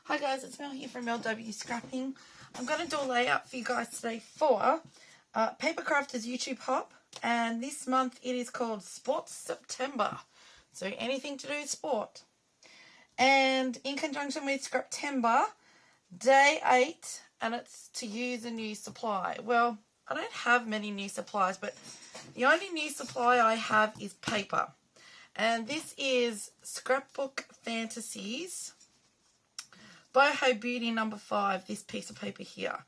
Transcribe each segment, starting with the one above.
Hi guys, it's Mel here from LW Scrapping. I'm going to do a layout for you guys today for Paper Crafters YouTube Hop, and this month it is called Sports September. So anything to do with sport. And in conjunction with Scraptember, day 8, and it's to use a new supply. Well, I don't have many new supplies, but the only new supply I have is paper. And this is Scrapbook Fantasies Boho Beauty number 5, this piece of paper here.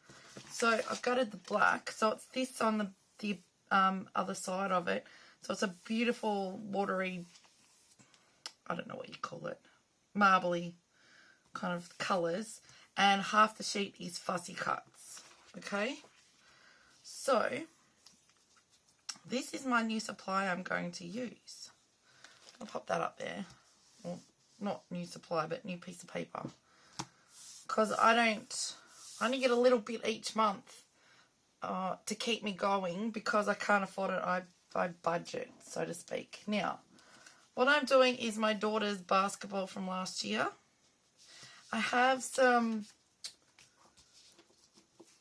So I've gutted the black, so it's this on the other side of it. So it's a beautiful watery, I don't know what you call it, marbly kind of colours, and half the sheet is fussy cuts. Okay, so this is my new supply I'm going to use. I'll pop that up there. Well, not new supply, but new piece of paper. Because I only get a little bit each month to keep me going, because I can't afford it. I budget, so to speak. Now, what I'm doing is my daughter's basketball from last year. I have some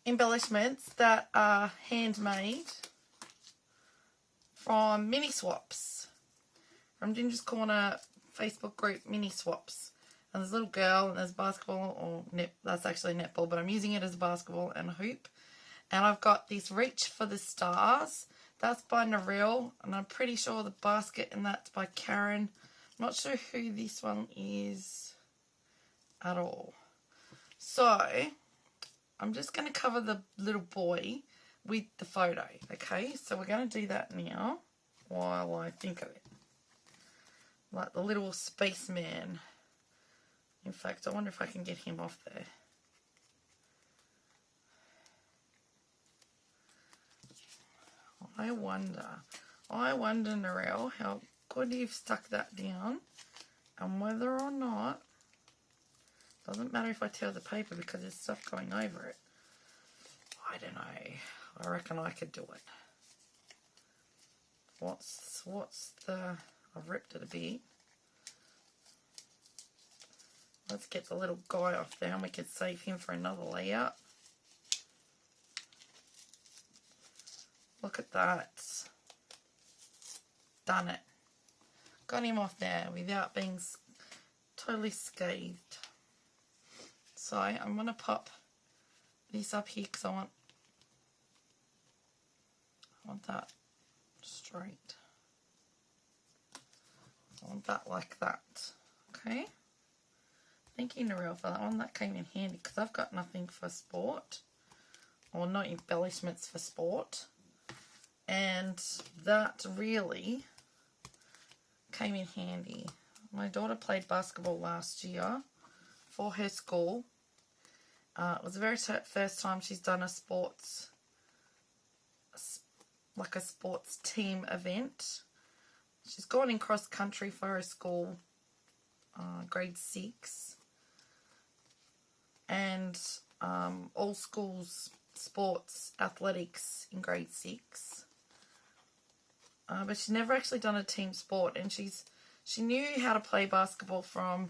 embellishments that are handmade from Mini Swaps, from Ginger's Corner Facebook group Mini Swaps. And there's a little girl, and there's basketball, or that's actually netball, but I'm using it as a basketball and a hoop. And I've got this Reach for the Stars. That's by Narelle, and I'm pretty sure the basket, and that's by Carolyn. I'm not sure who this one is at all. So, I'm just going to cover the little boy with the photo, okay? So we're going to do that now while I think of it. Like the little spaceman. In fact, I wonder if I can get him off there. I wonder, Narelle, how good you've stuck that down, and whether or not, doesn't matter if I tear the paper because there's stuff going over it. I don't know. I reckon I could do it. What's the, I've ripped it a bit. Let's get the little guy off there, and we can save him for another layout. Look at that. Done it. Got him off there without being totally scathed. So I'm going to pop this up here because I want that straight. I want that like that. Okay. Thank you, Narelle, for that one. That came in handy because I've got nothing for sport, or no embellishments for sport, and that really came in handy. My daughter played basketball last year for her school. It was the very first time she's done a sports, like a sports team event. She's gone in cross country for her school, grade 6. And all schools sports athletics in grade 6, but she's never actually done a team sport, and she knew how to play basketball from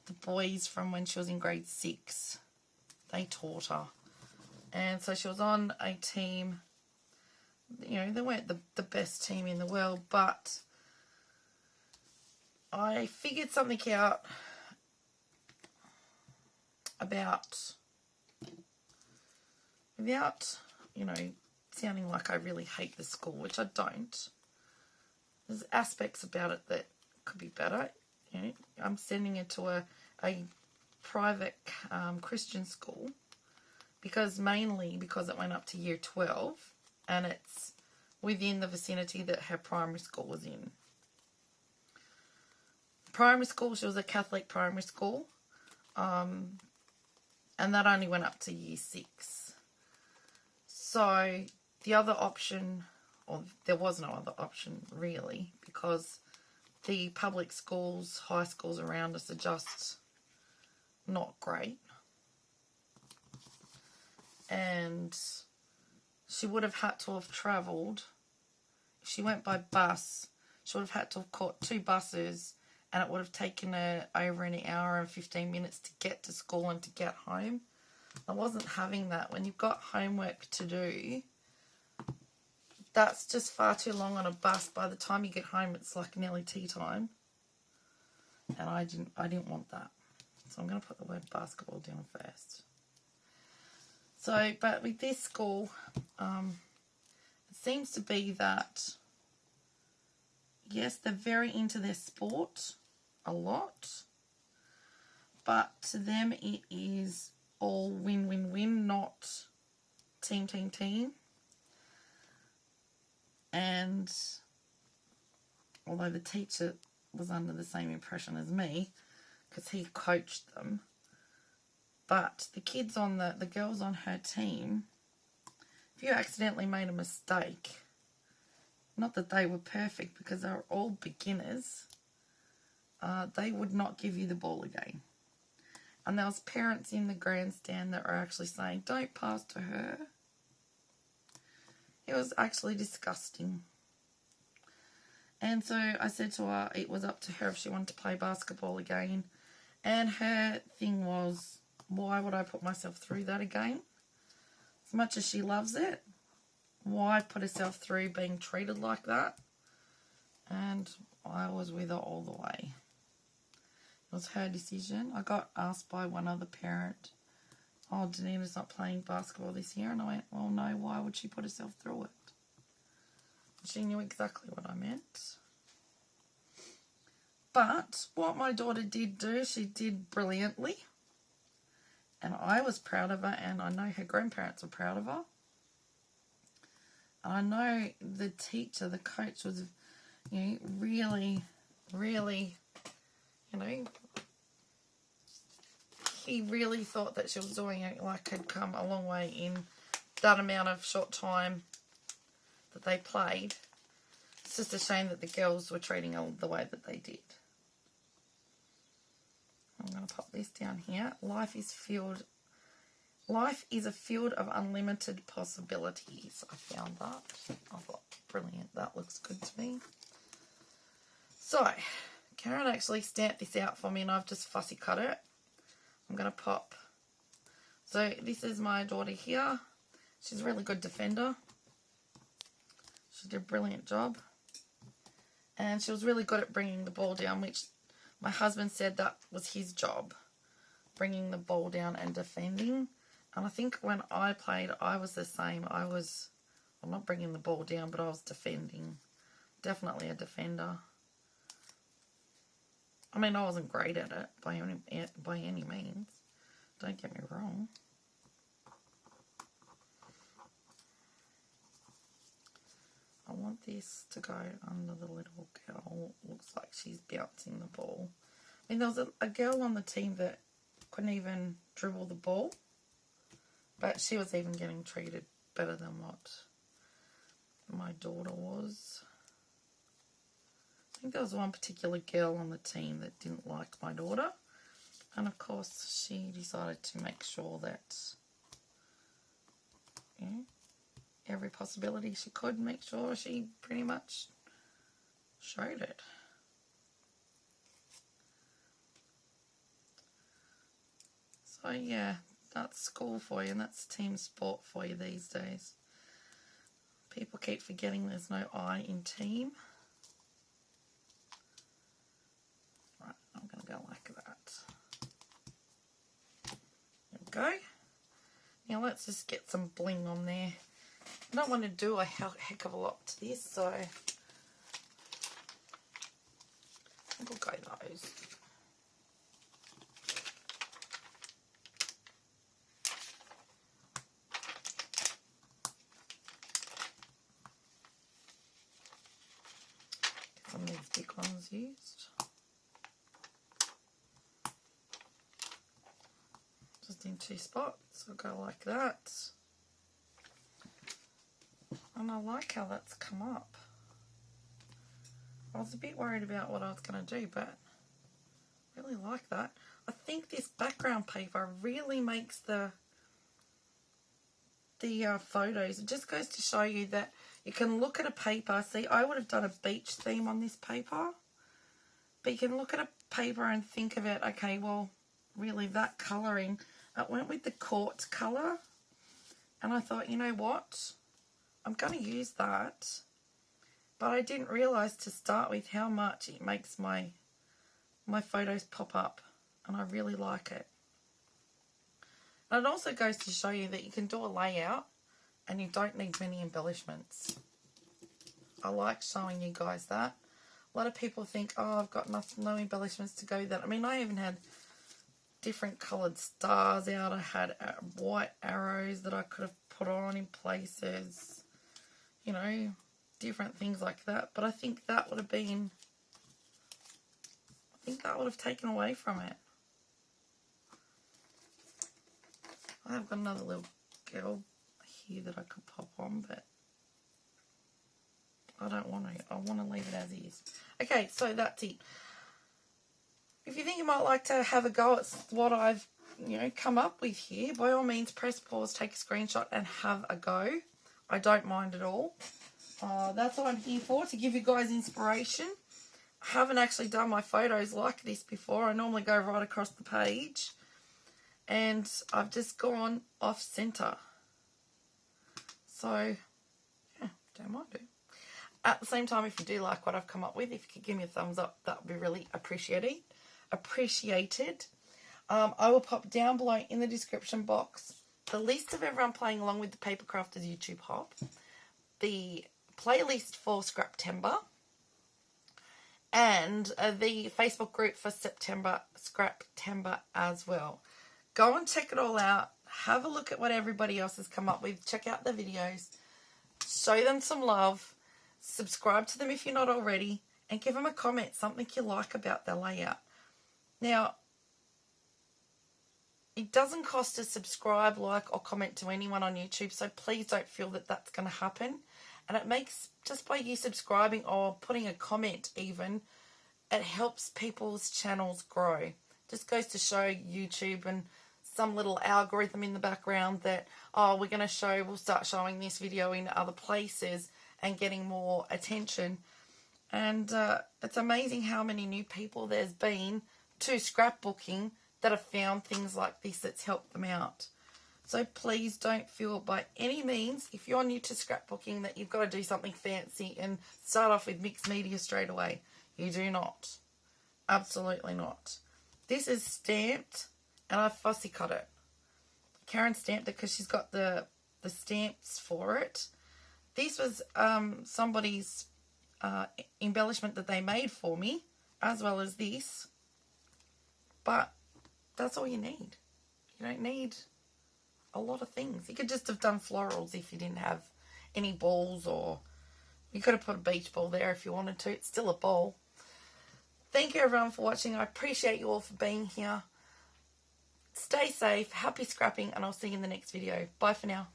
the boys from when she was in grade 6. They taught her, and so she was on a team. You know, they weren't the best team in the world, but I figured something out about, without, you know, sounding like I really hate the school, which I don't. There's aspects about it that could be better. You know, I'm sending it to a private Christian school mainly because it went up to year 12, and it's within the vicinity that her primary school was in. Primary school, she was a Catholic primary school. And that only went up to year 6. So the other option, or there was no other option really, because the public schools, high schools around us are just not great. And she would have had to have travelled, if she went by bus, she would have had to have caught 2 buses and it would have taken her over an hour and 15 minutes to get to school and to get home. I wasn't having that. When you've got homework to do, that's just far too long on a bus. By the time you get home, it's like nearly tea time. And I didn't want that. So I'm going to put the word basketball down first. So, but with this school, it seems to be that, yes, they're very into their sport a lot. But to them, it is all win, win, win, not team, team, team. And although the teacher was under the same impression as me, because he coached them, but the kids on the girls on her team, if you accidentally made a mistake, not that they were perfect because they were all beginners, they would not give you the ball again. And there was parents in the grandstand that were actually saying, don't pass to her. It was actually disgusting. And so I said to her it was up to her if she wanted to play basketball again. And her thing was, why would I put myself through that again? As much as she loves it, why put herself through being treated like that? And I was with her all the way. It was her decision. I got asked by one other parent, oh, Danita's not playing basketball this year. And I went, well, no, why would she put herself through it? She knew exactly what I meant. But what my daughter did do, she did brilliantly. And I was proud of her, and I know her grandparents were proud of her. And I know the teacher, the coach was, really, really, he really thought that she was doing it, like had come a long way in that amount of short time that they played. It's just a shame that the girls were treating her the way that they did. I'm going to pop this down here. Life is a field of unlimited possibilities. I found that. I thought, brilliant. That looks good to me. So, Karen actually stamped this out for me, and I've just fussy cut it. I'm going to pop. So, this is my daughter here. She's a really good defender. She did a brilliant job. And she was really good at bringing the ball down, which my husband said that was his job, bringing the ball down and defending. And I think when I played, I was the same. I'm not bringing the ball down, but I was defending. Definitely a defender. I mean, I wasn't great at it by any means. Don't get me wrong. I want this to go under the little girl. Looks like she's bouncing the ball. I mean, there was a girl on the team that couldn't even dribble the ball. But she was even getting treated better than what my daughter was. I think there was one particular girl on the team that didn't like my daughter. And of course, she decided to make sure that every possibility she could, make sure she pretty much showed it. So yeah, that's school for you, and that's team sport for you these days. People keep forgetting there's no I in team. Right, I'm going to go like that. There we go. Now let's just get some bling on there. I don't want to do a heck of a lot to this, so I think we'll go those. Get some of these big ones used. Just in 2 spots, I'll go like that. And I like how that's come up. I was a bit worried about what I was going to do, but I really like that. I think this background paper really makes the photos. It just goes to show you that you can look at a paper. See, I would have done a beach theme on this paper. But you can look at a paper and think of it, okay, well, really that colouring, it went with the quartz colour. And I thought, you know what? I'm going to use that. But I didn't realise to start with how much it makes my photos pop up. And I really like it. And it also goes to show you that you can do a layout and you don't need many embellishments. I like showing you guys that. A lot of people think, oh, I've got no embellishments to go with that. I mean, I even had different coloured stars out. I had white arrows that I could have put on in places. You know, different things like that. But I think that would have been, taken away from it. I have got another little girl here that I could pop on, but I don't want to. I want to leave it as is. Okay, so that's it. If you think you might like to have a go at what I've, come up with here, by all means, press pause, take a screenshot, and have a go. I don't mind at all. That's what I'm here for, to give you guys inspiration. I haven't actually done my photos like this before. I normally go right across the page. And I've just gone off centre. So, yeah, don't mind it. At the same time, if you do like what I've come up with, if you could give me a thumbs up, that would be really appreciated. I will pop down below in the description box the list of everyone playing along with the Paper Crafters YouTube Hop, the playlist for Scraptember, and the Facebook group for September Scraptember as well. Go and check it all out. Have a look at what everybody else has come up with. Check out their videos. Show them some love. Subscribe to them if you're not already. And give them a comment, something you like about their layout. Now, it doesn't cost to subscribe, like, or comment to anyone on YouTube. So please don't feel that that's going to happen. And it makes, just by you subscribing or putting a comment even, it helps people's channels grow. Just goes to show YouTube and some little algorithm in the background that, oh, we'll start showing this video in other places and getting more attention. And it's amazing how many new people there's been to scrapbooking that have found things like this that's helped them out. So please don't feel by any means, if you're new to scrapbooking, that you've got to do something fancy and start off with mixed media straight away. You do not. Absolutely not. This is stamped, and I fussy cut it. Karen stamped it because she's got the stamps for it. This was somebody's embellishment that they made for me, as well as this. But that's all you need. You don't need a lot of things. You could just have done florals if you didn't have any balls, or you could have put a beach ball there if you wanted to. It's still a ball. Thank you everyone for watching. I appreciate you all for being here. Stay safe, happy scrapping, and I'll see you in the next video. Bye for now.